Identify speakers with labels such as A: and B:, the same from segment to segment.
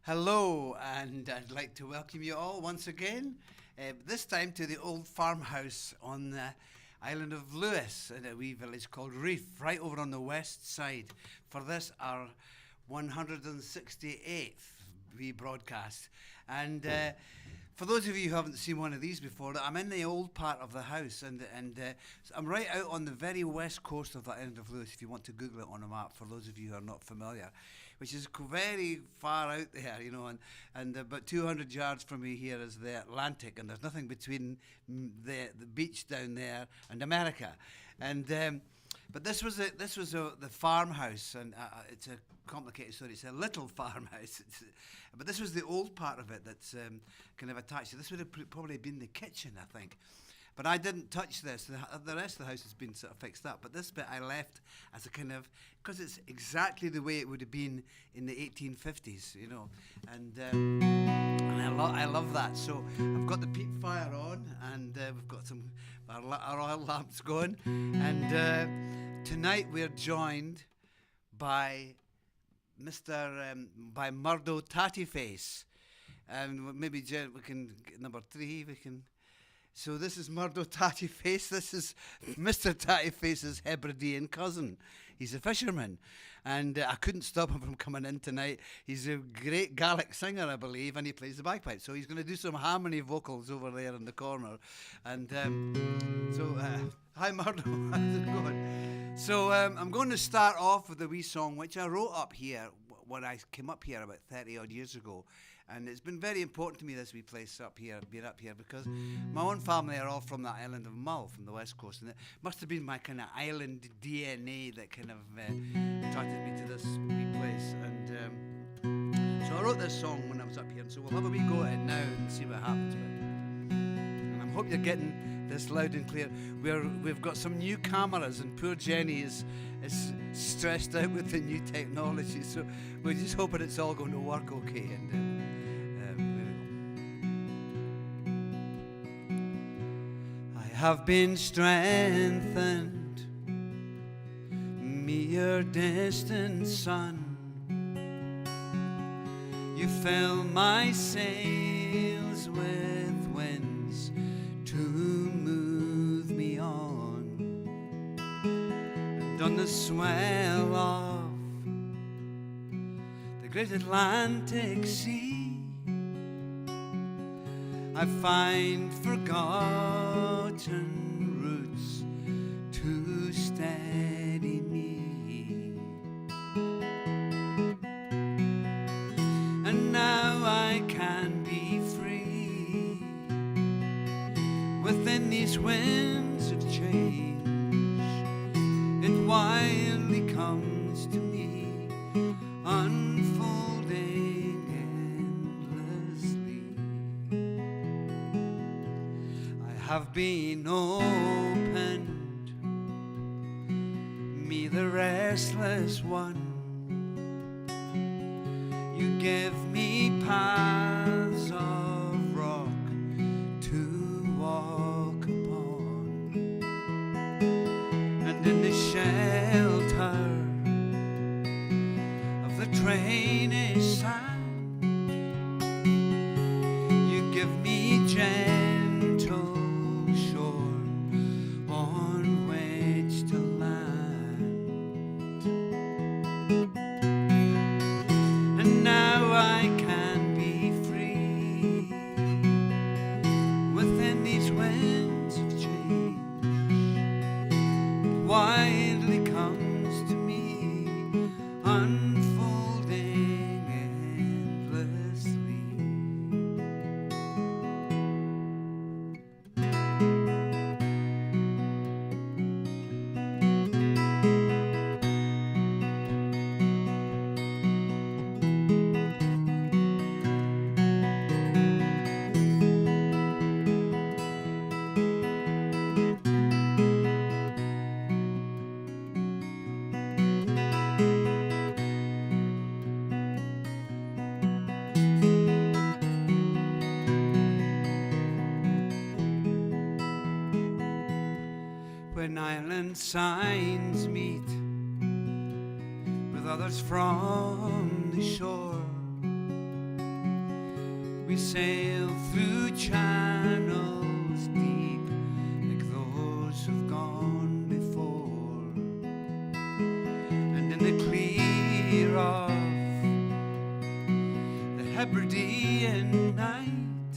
A: Hello, and I'd like to welcome you all once again, this time to the old farmhouse on the island of Lewis, in a wee village called Reef, right over on the west side, for this, our 168th wee broadcast. And for those of you who haven't seen one of these before, I'm in the old part of the house, and so I'm right out on the very west coast of the island of Lewis, if you want to Google it on a map, for those of you who are not familiar, which is very far out there, and about 200 yards from me here is the Atlantic, and there's nothing between the beach down there and America. And but this was the farmhouse, and it's a complicated story. It's a little farmhouse, but this was the old part of it that's kind of attached. So this would have probably been the kitchen, I think. But I didn't touch this. The rest of the house has been sort of fixed up. But this bit I left as a kind of, because it's exactly the way it would have been in the 1850s, And I love that. So I've got the peat fire on, and we've got our oil lamps going. And tonight we're joined by by Murdo Tattyface. And maybe we can, number 3, we can... So this is Murdo Tattyface. This is Mr. Tattyface's Hebridean cousin. He's a fisherman, and I couldn't stop him from coming in tonight. He's a great Gaelic singer, I believe, and he plays the bagpipe. So he's going to do some harmony vocals over there in the corner. And hi Murdo, how's it going? So I'm going to start off with a wee song which I wrote up here when I came up here about 30 odd years ago. And it's been very important to me, this wee place being up here, because my own family are all from the island of Mull, from the west coast, and it must have been my kind of island DNA that kind of attracted me to this wee place. And so I wrote this song when I was up here, and so we'll have a wee go at it now and see what happens with it. And I hope you're getting this loud and clear. We've got some new cameras, and poor Jenny is stressed out with the new technology, so we're just hoping it's all going to work okay. And have been strengthened, me your distant son. You fill my sails with winds to move me on, and on the swell of the great Atlantic Sea I find forgotten roots to steady me, and now I can be free within these winds of change. It wildly comes to me, unfolding have been opened, me the restless one. You give me paths of rock to walk upon, and in the shelter of the trainy sand, you give me gentle on which to land, and now I can be free within these winds of change. It widely comes to me, unfolding endlessly. When island signs meet with others from the shore, We sail through channels deep, like those who've gone before. And in the clear of the Hebridean night,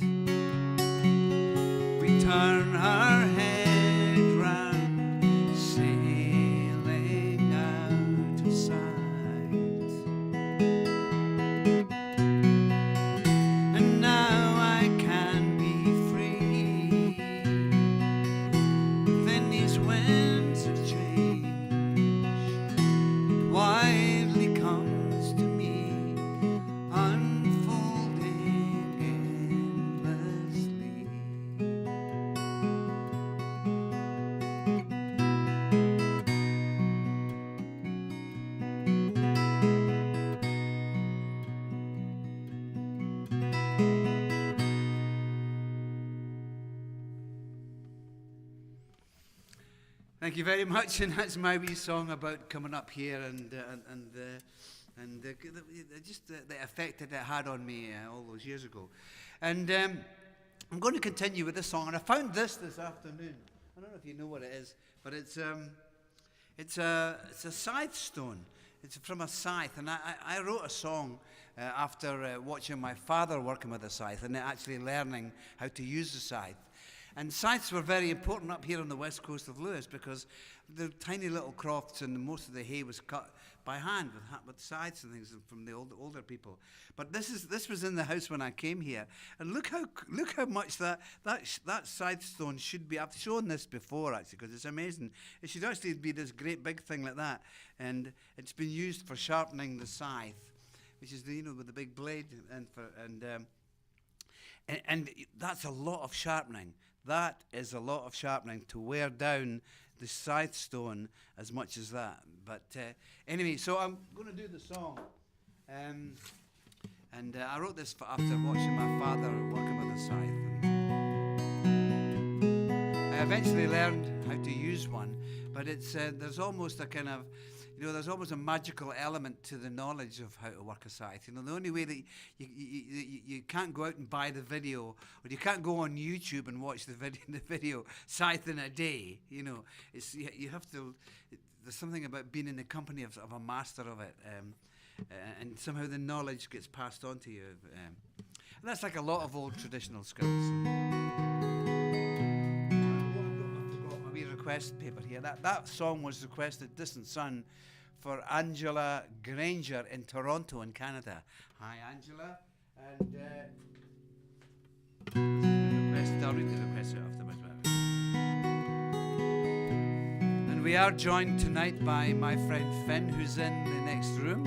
A: we turn our head round, sailing out of sight. And now I can be free. Then these winds of change, it widely comes to me, unfolding endlessly. Thank you very much, and that's my wee song about coming up here and just the effect that it had on me all those years ago. And I'm going to continue with this song, and I found this afternoon. I don't know if you know what it is, but it's a scythe stone. It's from a scythe, and I wrote a song after watching my father working with a scythe and actually learning how to use the scythe. And scythes were very important up here on the west coast of Lewis because the tiny little crofts and most of the hay was cut by hand with scythes and things from the older people. But this was in the house when I came here, and look how much that scythe stone should be. I've shown this before actually because it's amazing. It should actually be this great big thing like that, and it's been used for sharpening the scythe, which is with the big blade, and that's a lot of sharpening. That is a lot of sharpening to wear down the scythe stone as much as that. But anyway, so I'm going to do the song. And I wrote this after watching my father working with a scythe. I eventually learned how to use one, but it's there's almost a kind of, there's almost a magical element to the knowledge of how to work a scythe. The only way that you can't go out and buy the video, or you can't go on YouTube and watch the video scythe in a day. It's you have to. There's something about being in the company of a master of it, and somehow the knowledge gets passed on to you. And that's like a lot of old traditional skills. I've got my wee request paper here. That song was requested, Distant Sun, for Angela Granger in Toronto in Canada. Hi, Angela. And I'll read the request afterwards. And we are joined tonight by my friend Finn, who's in the next room.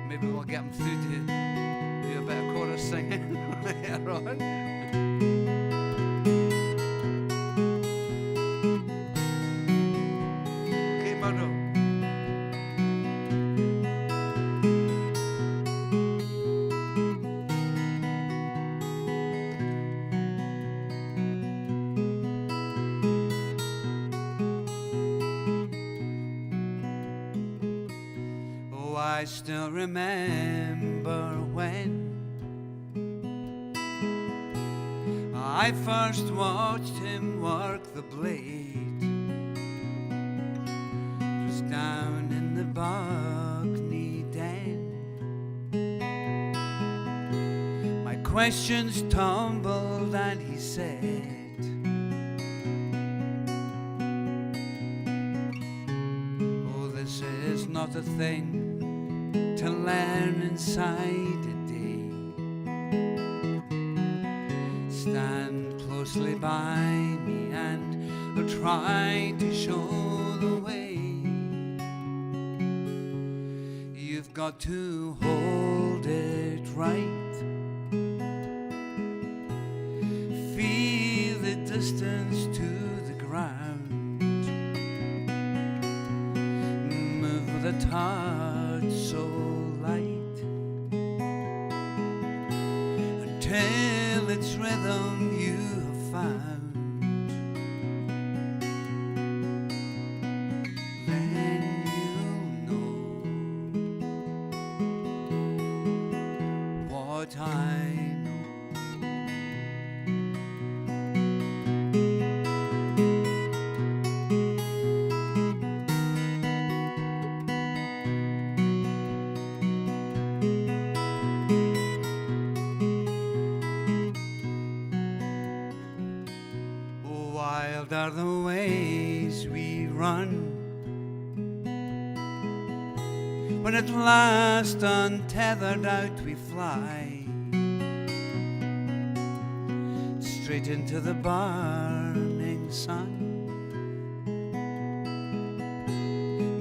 A: Maybe we'll get him through to do a bit of chorus singing later on. I still remember when I first watched him work the blade. It was down in the Buckney Den. My questions tumbled and he said, "Oh, this is not a thing to learn inside a day. Stand closely by me and I'll try to show the way. You've got to hold it right. Feel the distance to the ground. Move with a touch so light until its rhythm you have found. Then you'll know what I know." Wild are the ways we run when at last untethered out we fly, straight into the burning sun.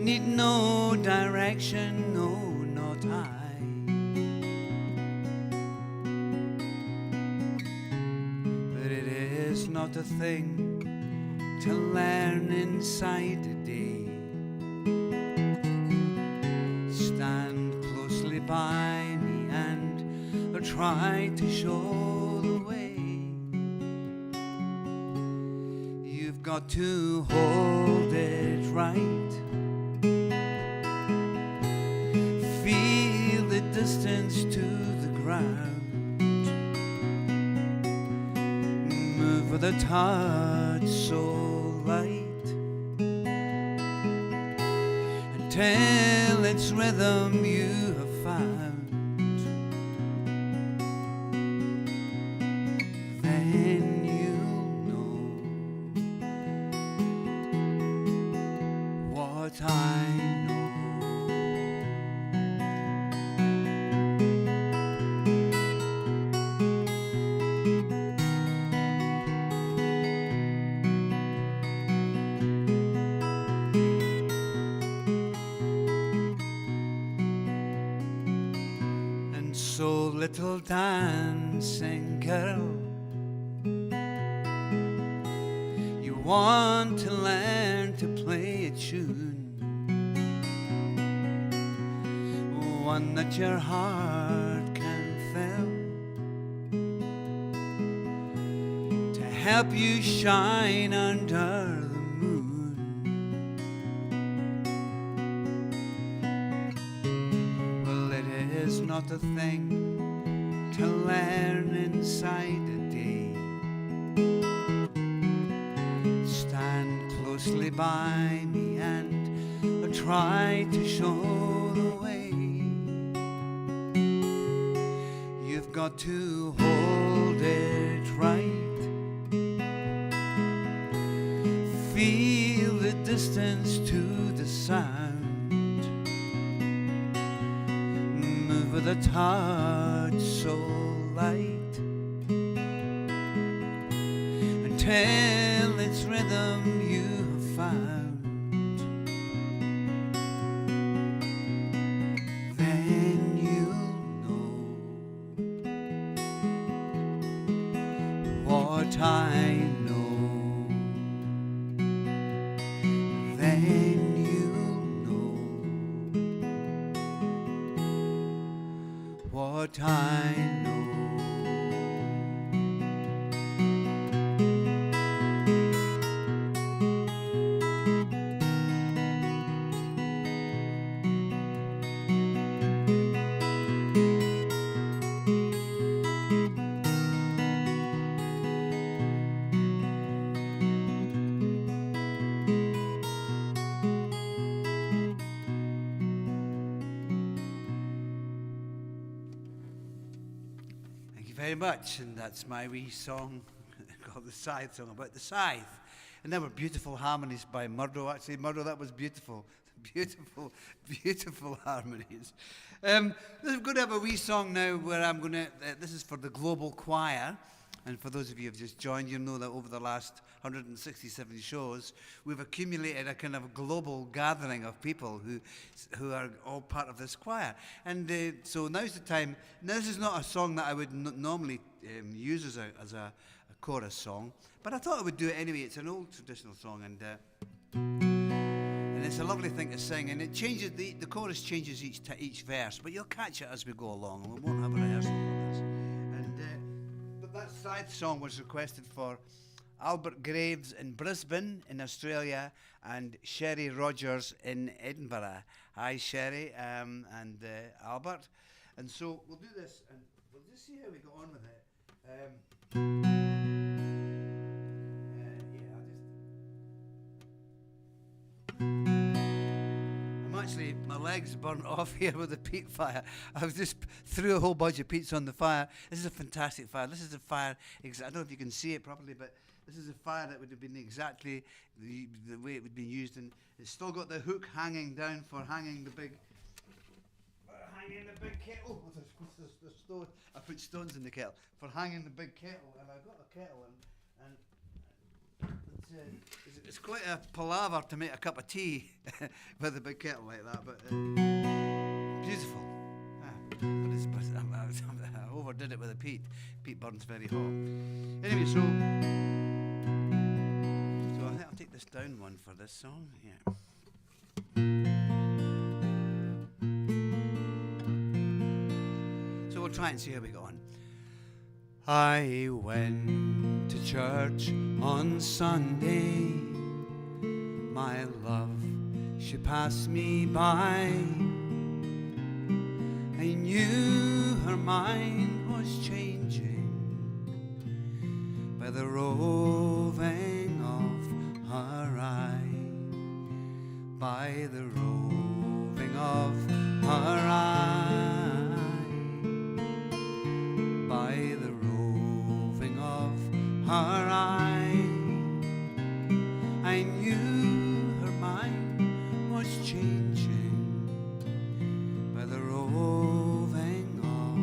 A: Need no direction, no, not I. But it is not a thing to learn inside a day. Stand closely by me and try to show the way. You've got to hold it right. Feel the distance to the ground. Move with a touch so light until its rhythm you have found. Then you'll know what I know. So little dancing girl, you want to learn to play a tune, one that your heart can feel, to help you shine under the moon. Well, it is not a thing to learn inside a day. Stand closely by me and try to show the way. You've got to hold it right. Feel the distance to the sound. Move with a touch so light until its rhythm you have found. Then you'll know what I know. Then you'll know what I know. Very much, and that's my wee song called the Scythe song, about the scythe. And there were beautiful harmonies by Murdo. Actually, Murdo, that was beautiful. Beautiful, beautiful harmonies. We're going to have a wee song now where I'm going to, this is for the global choir. And for those of you who have just joined, you know that over the last 167 shows, we've accumulated a kind of global gathering of people who are all part of this choir. And so now's the time. Now, this is not a song that I would normally use as a chorus song, but I thought I would do it anyway. It's an old traditional song, and it's a lovely thing to sing. And it changes, the chorus changes each verse, but you'll catch it as we go along, and we won't have a rehearsal for this. But that scythe song was requested for Albert Graves in Brisbane in Australia and Sherry Rogers in Edinburgh. Hi, Sherry and Albert. And so we'll do this, and we'll just see how we go on with it. actually, my legs burnt off here with the peat fire. I was just threw a whole bunch of peats on the fire. This is a fantastic fire. This is a fire, I don't know if you can see it properly, but this is a fire that would have been exactly the way it would be used. And it's still got the hook hanging down for hanging the big kettle. Oh, there's stone. I put stones in the kettle for hanging the big kettle, and I got the kettle and it's quite a palaver to make a cup of tea with a big kettle like that, but beautiful. I overdid it with the peat. Peat burns very hot. Anyway, so I think I'll take this down one for this song. Yeah. So we'll try and see how we go on. I went to church on Sunday. My love, she passed me by. I knew her mind was changing by the roving of her eye, by the roving of her eye, by the roving of her eye. I knew her mind was changing by the roving of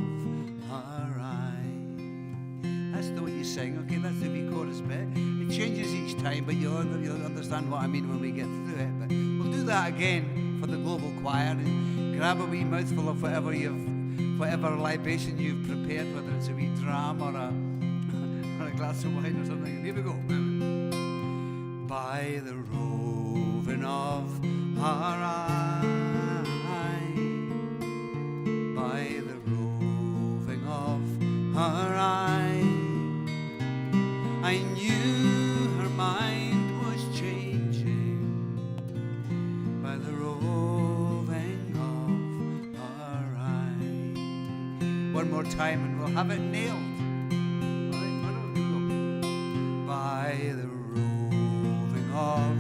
A: her eye. That's the way you sing, okay? That's the wee chorus bit. It changes each time, but you'll understand what I mean when we get through it. But we'll do that again for the global choir, and grab a wee mouthful of whatever libation you've prepared, whether it's a wee dram or a glass of wine or something. Here we go. By the roving of her eye, by the roving of her eye, I knew her mind was changing by the roving of her eye. One more time and we'll have it nailed. All right, why don't we go? By the roving of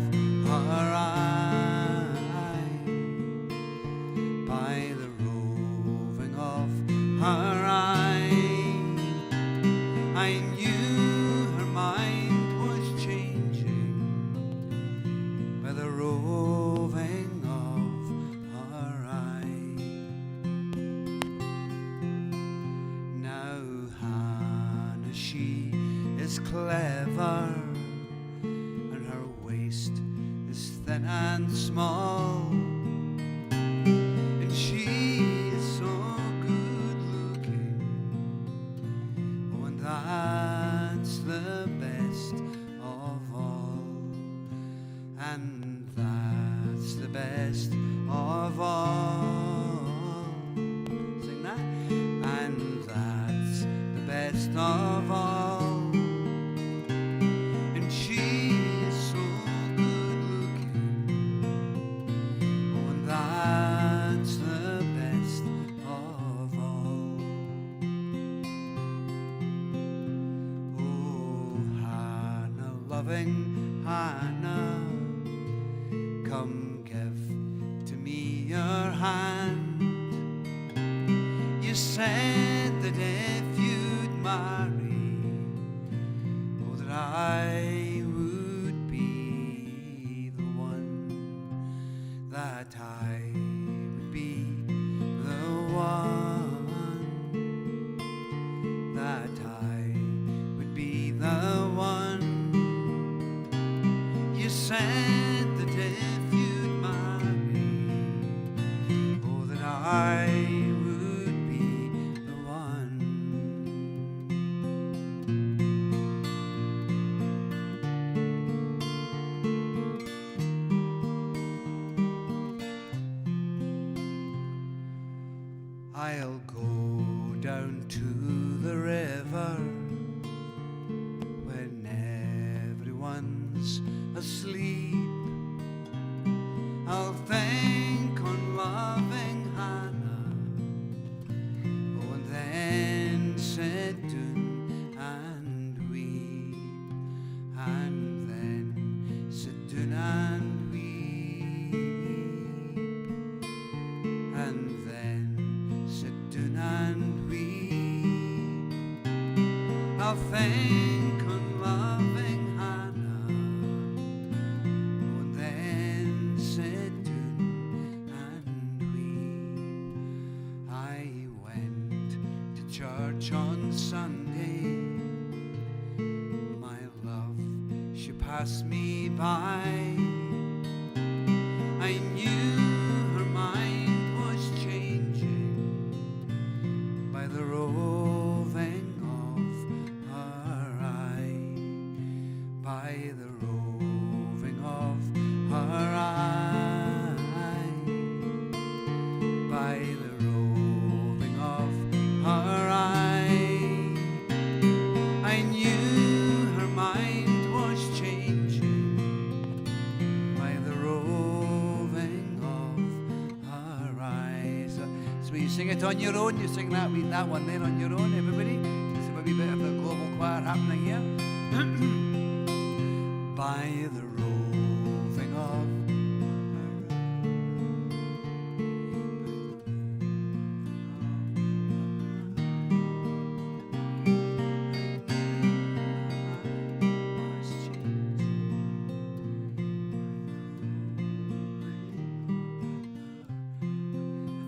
A: her eye, by the roving of her eye, I knew her mind was changing by the roving of her eye. Now Hannah, she is clever, and her waist is thin and small, and she is so good looking. Oh, and that's the best of all, and that's the best of all. Sing that. And that's the best of all, and she is so good looking. Oh, and that's the best of all. Oh, Hannah, loving Hannah, come give to me your hand. You said that if you'd marry, oh, that I would be the one, that I would be the one, that I would be the one. You said that if you'd marry, oh, that I would be the one. I'll go down to the river when everyone's asleep. I'll think on loving Hannah, oh, and then sit down and weep, and then sit down and weep. passed me by. I knew her mind was changing by the roving of her eye, by the roving of her eye, by the roving of her eye. I knew her mind was changing by the roving of her eyes. So you sing it on your own. You sing that one there on your own, everybody. There's a wee bit of a global choir happening here. By the roving of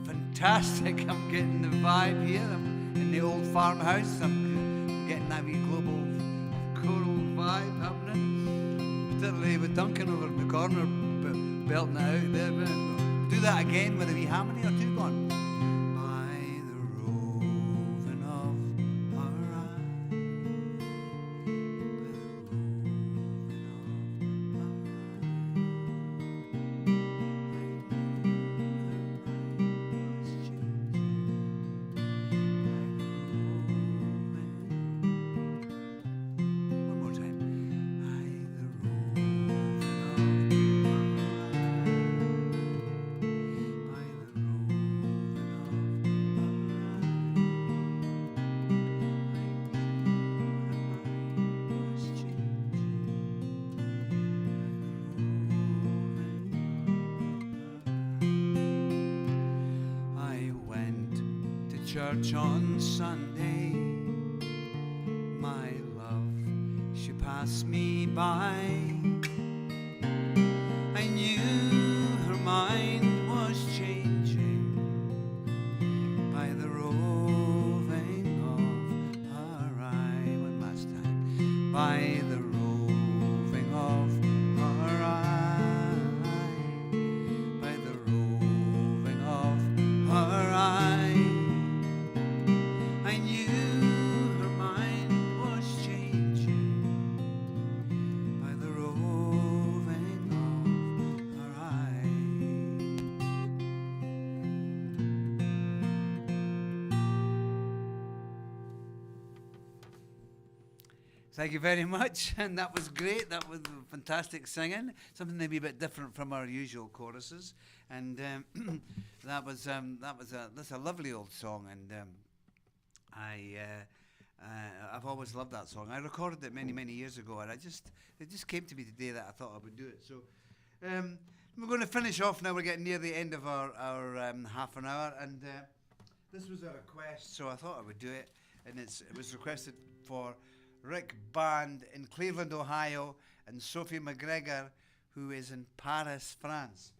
A: fantastic. I'm getting the vibe here. I'm in the old farmhouse. I'm getting that wee global choral vibe happening. Particularly with Duncan over in the corner belting it out there. Do that again with a wee harmony or two going. By the roving of her eye, church on Sunday, my love, she passed me by. I knew her mind was changing by the roving of her eye. One last time. By the roving of her eye, by the roving of her eye. I knew her mind was changing by the roving of her eye. Thank you very much, and that was great. That was fantastic singing. Something maybe a bit different from our usual choruses, and that's a lovely old song, and I've always loved that song. I recorded it many years ago, and it just came to me today that I thought I would do it. So we're going to finish off now. We're getting near the end of our half an hour, and this was a request, so I thought I would do it. And it was requested for Rick Band in Cleveland, Ohio, and Sophie McGregor, who is in Paris, France.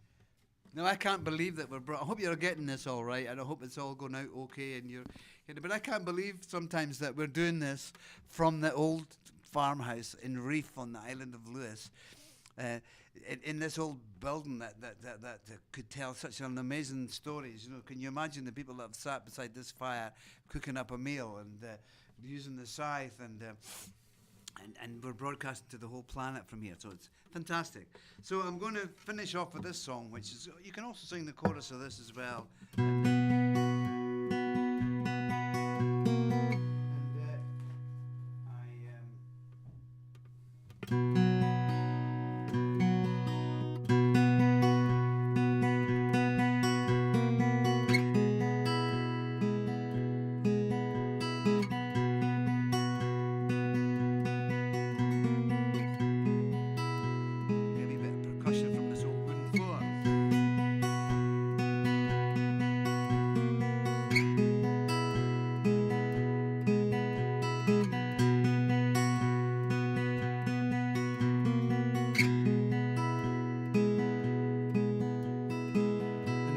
A: Now, I can't believe that I hope you're getting this all right, and I hope it's all going out okay, but I can't believe sometimes that we're doing this from the old farmhouse in Reef on the island of Lewis, in this old building that could tell such an amazing stories. You know, can you imagine the people that have sat beside this fire cooking up a meal and using the scythe, and we're broadcasting to the whole planet from here, so it's fantastic. So I'm going to finish off with this song, which is, you can also sing the chorus of this as well.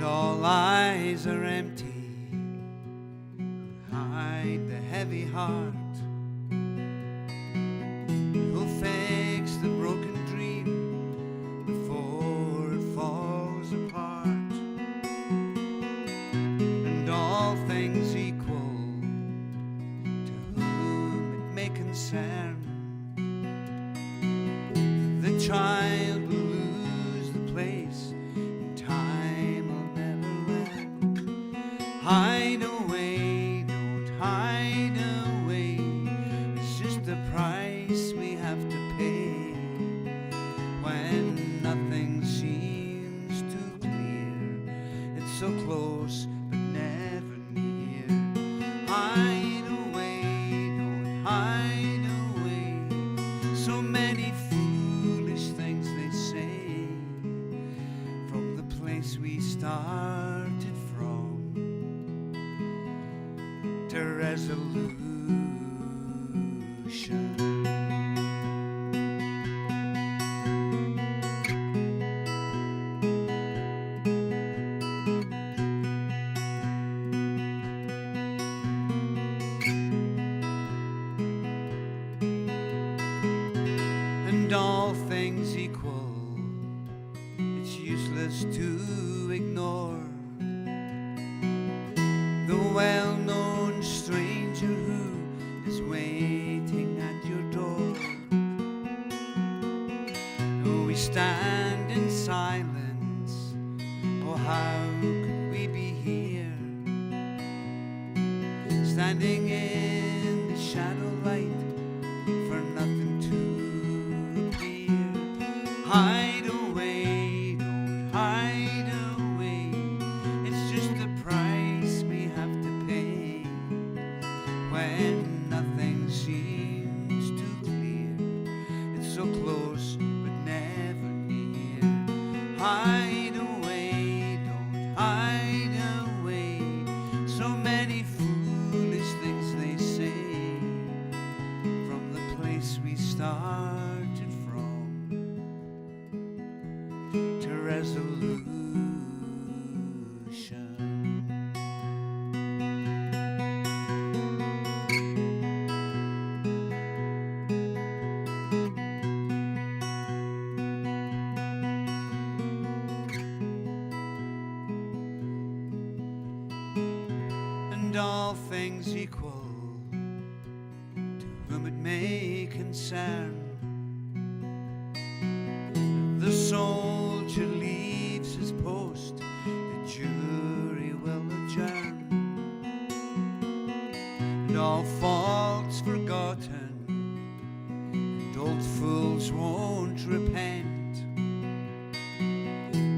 A: All eyes are empty, hide the heavy heart. Who'll fix the broken and all things equal, it's useless to ignore the well-known stranger who is waiting at your door. Oh, we stand in silence, oh how could we be here, standing in the shadow light for nothing to appear. Hide away, don't hide away, it's just the price we have to pay when nothing seems too clear. It's so close but never near. Hide away, don't hide away, so many foolish things they say from the place we started from to resolution. And all things equal, to whom it may concern, the soldier leaves his post, the jury will adjourn, and all faults forgotten, and old fools won't repent,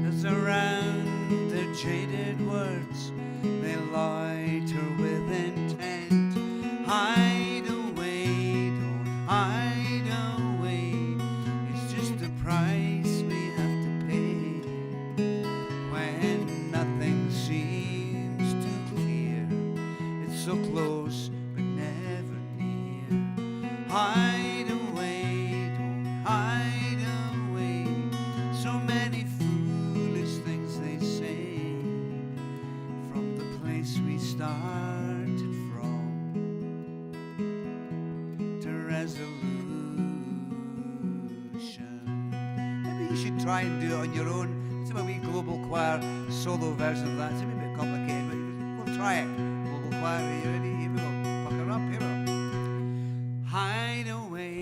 A: as around their jaded words they loiter with intent. Hide away, don't hide away, it's just the price we have to pay when nothing seems too clear. It's so close but never near. Hide away, don't hide away, so many foolish things they say from the place we started from to resolution. Maybe you should try and do it on your own. It's a wee global choir solo version of that. It's a wee bit complicated, but we'll try it. Global choir, are you ready? Here we go. Pucker up, here we go. Hide away.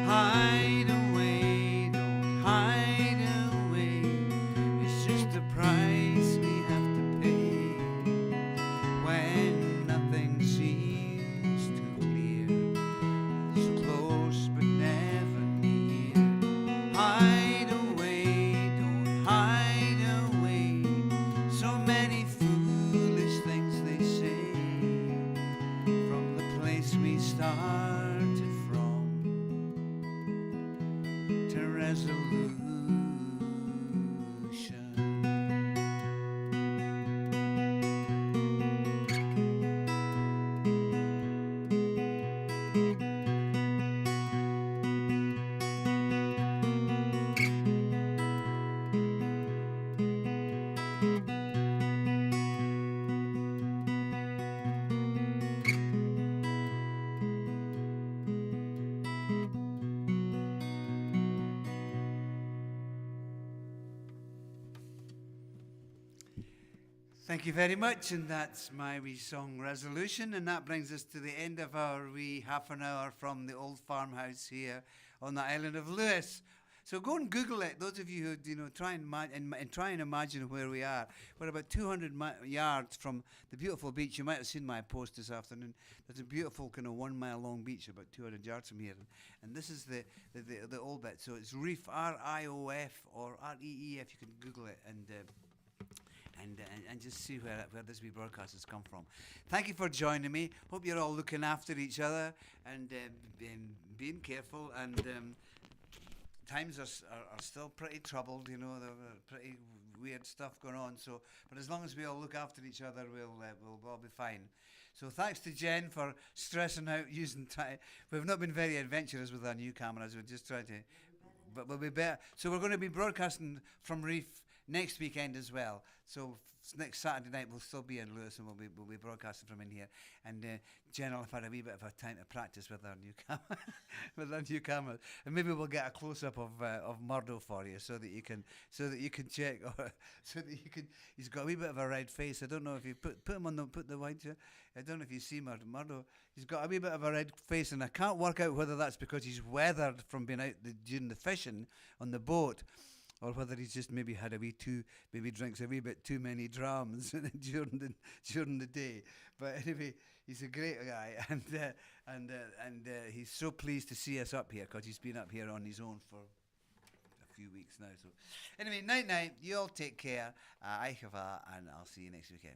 A: Hide away, don't hide away, it's just the price we have to pay when nothing seems too clear. So close but never near. Hide away, don't hide away, so many foolish things they say from the place we started from to resolution. Thank you very much, and that's my wee song Resolution, and that brings us to the end of our wee half an hour from the old farmhouse here on the island of Lewis. So go and Google it. Those of you who try and imagine where we are. We're about 200 yards from the beautiful beach. You might have seen my post this afternoon. There's a beautiful kind of 1 mile long beach about 200 yards from here, and this is the old bit. So it's Reef, RIOF or REEF. You can Google it, and and just see where this wee broadcast has come from. Thank you for joining me. Hope you're all looking after each other and being careful. And times are still pretty troubled, you know. There are pretty weird stuff going on. So, but as long as we all look after each other, we'll all be fine. So thanks to Jen for stressing out using. We've not been very adventurous with our new cameras. We're just trying to, but we'll be better. So we're going to be broadcasting from Reef next weekend as well. So next Saturday night we'll still be in Lewis, and we'll be broadcasting from in here. And Jen will have had a wee bit of a time to practice with our new camera, with our new camera, and maybe we'll get a close up of Murdo for you, so that you can check, or so that you can. He's got a wee bit of a red face. I don't know if you put him on put the white. I don't know if you see Murdo. He's got a wee bit of a red face, and I can't work out whether that's because he's weathered from being out during the fishing on the boat, or whether he's just maybe had maybe drinks a wee bit too many drams during the day. But anyway, he's a great guy, and he's so pleased to see us up here, because he's been up here on his own for a few weeks now. So anyway, night. You all take care. And I'll see you next weekend.